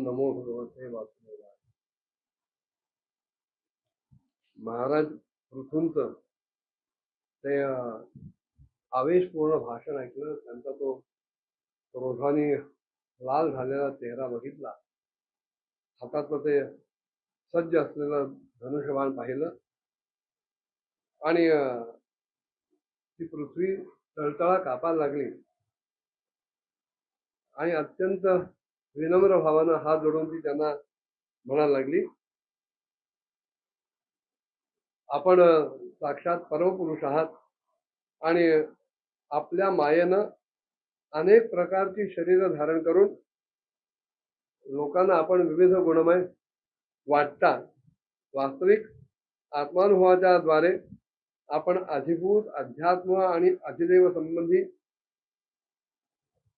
नमो भगवते वासुदेवाय. महाराज पृथूंच ते आवेशपूर्ण भाषण ऐकलं. त्यांचा तो क्रोधाने लाल झालेला चेहरा बघितला. हातातलं ते सज्ज असलेलं धनुष्यबाण पाहिलं आणि ती पृथ्वी तळतळा कापायला लागली आणि अत्यंत विनम्र भावानं हात जोडून ती त्यांना म्हणायला लागली, आपण साक्षात परमपुरुष आहात आणि आपल्या मायेनं अनेक प्रकारची शरीर धारण करून लोकांना आपण विविध गुणमय वाटता. वास्तविक आत्मानुभवाच्या द्वारे आपण अधिभूत अध्यात्म आणि अधिदेव संबंधी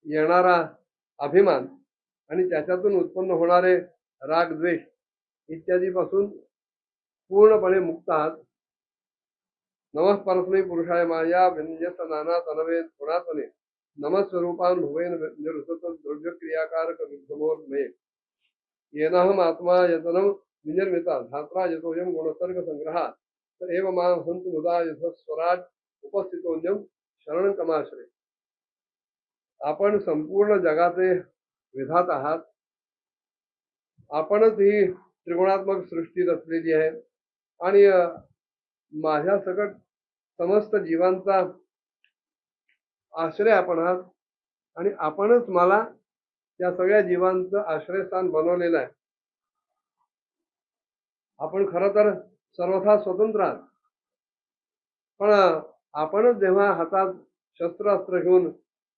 येणारा अभिमान आणि त्याच्यातून उत्पन्न होणारे राग द्वेष इत्यादीपासून पूर्णपणे मुक्त आहात. नमः परस्मै पुरुषाय माया व्यंजस नाना तनवे गुणात्मने नमः स्वरूपान भुवेन द्रव्य क्रियाकारक विभ्रमोर्मये येनाहम आत्मा यतनम विनिर्मिता धात्रा यतोयम गुणसर्ग संग्रहा तर एव मां हंतु मुदा यथस्वराट उपस्थितोन्यम शरण कमाश्रय. आपण संपूर्ण जगाचे विधात आहात. आपणच ही त्रिगुणात्मक सृष्टी रचलेली आहे आणि माझ्या सकट समस्त जीवांचा आश्रय आपण आहात आणि आपणच मला या सगळ्या जीवांचं आश्रयस्थान बनवलेलं आहे. आपण खरं तर सर्वथा स्वतंत्र आहात, पण आपणच जेव्हा हातात शस्त्र अस्त्र घेऊन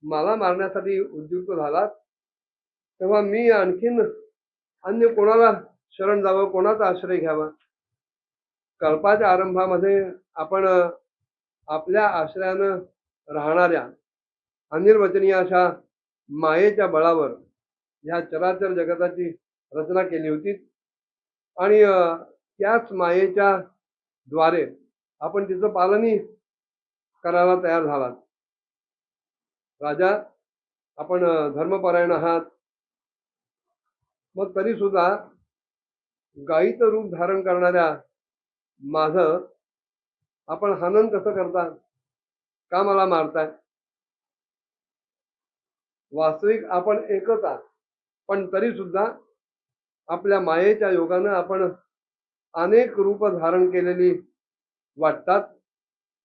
मला मारण्यासाठी उद्युक्त झालात तेव्हा मी आणखीन अन्य कोणाला शरण जावं, कोणाचा आश्रय घ्यावा. कल्पाच्या आरंभामध्ये आपण आपल्या आश्रयानं राहणाऱ्या अनिर्वचनीय अशा मायेच्या बळावर ह्या चराचर जगताची रचना केली होती आणि त्याच मायेच्या द्वारे आपण तिचं पालनही करायला तयार झालात. राजा, आपण धर्मपरायण आहात, मग तरी सुद्धा गायीचं रूप धारण करणाऱ्या माझं आपण हनन कसं करता? का मला मारताय? वास्तविक आपण एकच आहात, पण तरी सुद्धा आपल्या मायेच्या योगानं आपण अनेक रूप धारण केलेली वाटतात.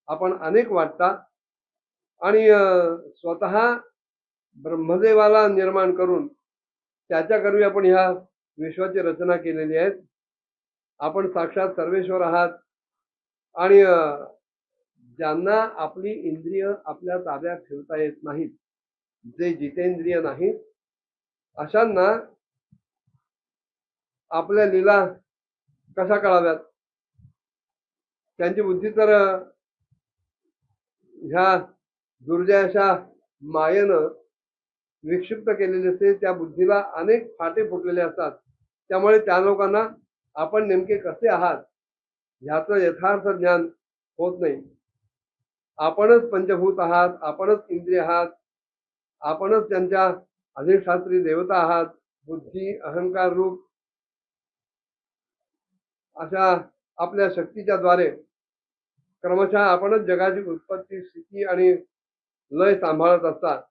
आपण अनेक वाटता आणि स्वतः ब्रह्मदेवाला निर्माण करून त्याच्याकरवी आपण ह्या विश्वाची रचना केलेली आहे. आपण साक्षात सर्वेश्वर आहात आणि ज्यांना आपली इंद्रिय आपल्या ताब्यात ठेवता येत नाहीत, जे जितेंद्रिय नाहीत, अशांना आपल्या लीला कशा कळाव्यात? त्यांची बुद्धी तर ह्या दुर्जयाच्या मायेनं विक्षिप्त केलेली असते. त्या बुद्धीला अनेक फाटे फुटलेले असतात. त्यामुळे त्या लोकांना आपण नेमके कसे आहात ह्याचं यथार्थ ज्ञान होत नाही. आपणच पंचभूत आहात, आपणच इंद्रिय आहात, आपणच त्यांच्या अधिष्ठात्री देवता आहात. बुद्धी अहंकार रूप अशा आपल्या शक्तीच्या द्वारे क्रमशः आपणच जगाची उत्पत्ती स्थिती आणि लय सांभाळत असतात.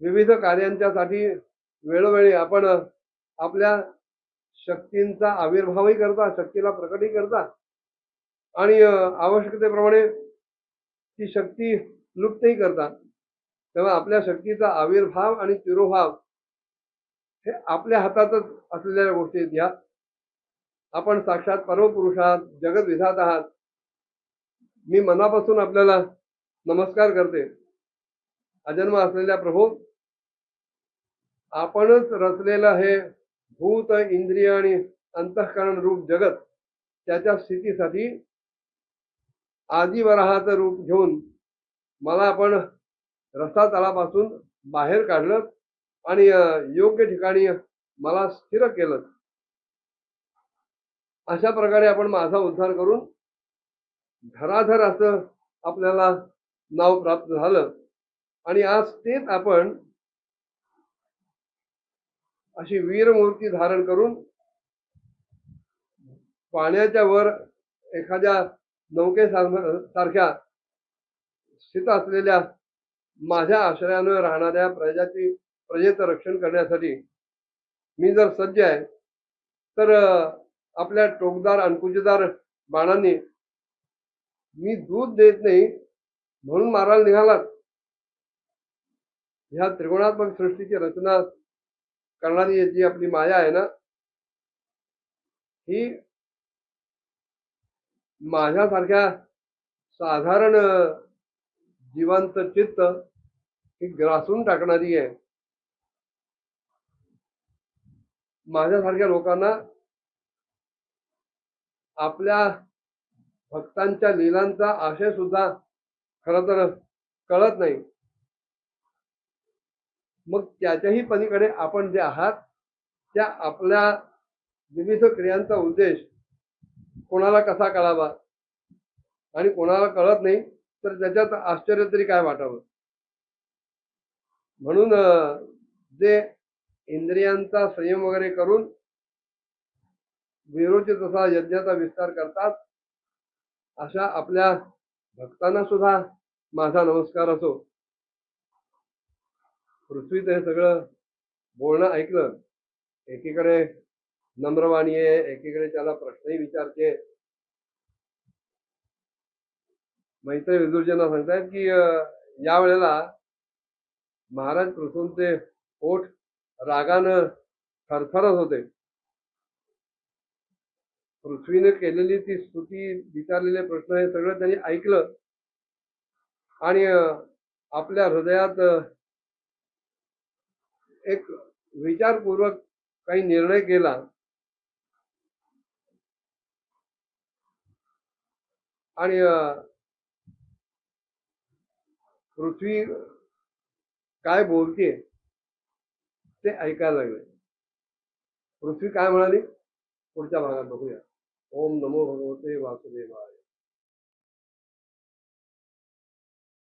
विविध कार्यांच्यासाठी वेळोवेळी आपण आपल्या शक्तींचा आविर्भावही करता, शक्तीला प्रकटही करता आणि आवश्यकतेप्रमाणे ती शक्ती लुप्तही करता. तेव्हा आपल्या शक्तीचा आविर्भाव आणि तिरोभाव हे आपल्या हातातच असलेल्या गोष्टी आहेत. ह्या आपण साक्षात परमपुरुष आहात, जगत विधात आहात. मी मनापासून आपल्याला नमस्कार करते. अजन्म असलेल्या प्रभू, आपणच रचलेलं हे भूत इंद्रिय आणि अंतःकरण रूप जगत त्याच्या स्थितीसाठी आदिवराहाचं रूप घेऊन मला आपण रसातलापासून बाहेर काढलं आणि योग्य ठिकाणी मला स्थिर केलं. अशा प्रकारे आपण माझा उद्धार करून धराधर असं आपल्याला नाव प्राप्त झालं आणि आज तेच आपण अशी वीरमूर्ती धारण करून पाण्याच्या वर एखाद्या नौकेसारख्या स्थित असलेल्या माझ्या आश्रयानं राहणाऱ्या प्रजेचं रक्षण करण्यासाठी मी जर सज्ज आहे तर आपल्या टोकदार अणकुचीदार बाणांनी मी दूध देत नाही म्हणून मारायला निघालात. ह्या त्रिकोणात्मक सृष्टीची रचना करणारी जी आपली माया आहे ना, ही माझ्यासारख्या साधारण जीवांचं चित्त ही ग्रासून टाकणारी आहे. माझ्यासारख्या लोकांना आपल्या भक्तांच्या लीलांचा आशय सुद्धा खरं तर कळत नाही. मग त्याच्याही पलीकडे आपण जे आहात त्या आपल्या विविध क्रियांचा उद्देश कोणाला कसा कळावा आणि कोणाला कळत नाही तर त्याच्यात आश्चर्य तरी काय वाटावं. म्हणून जे इंद्रियांचा संयम वगैरे करून विरोचित असा यज्ञाचा विस्तार करतात अशा आपल्या भक्तांना सुद्धा माझा नमस्कार असो. पृथ्वीचं हे सगळं बोलणं ऐकलं, एकीकडे नम्रवाणी आहे, एकीकडे त्याला प्रश्नही विचारते. मैत्री विदुरजींना सांगतायत की या वेळेला महाराज पृथ्वीचे ओठ रागानं थरथरत होते. पृथ्वीने केलेली ती स्तुती, विचारलेले प्रश्न हे सगळं त्यांनी ऐकलं आणि आपल्या हृदयात एक विचारपूर्वक काही निर्णय केला आणि पृथ्वी काय बोलते ते ऐकायला लागले. पृथ्वी काय म्हणाली पुढच्या भागात बघूया. ओम नमो भगवते वासुदेवाय.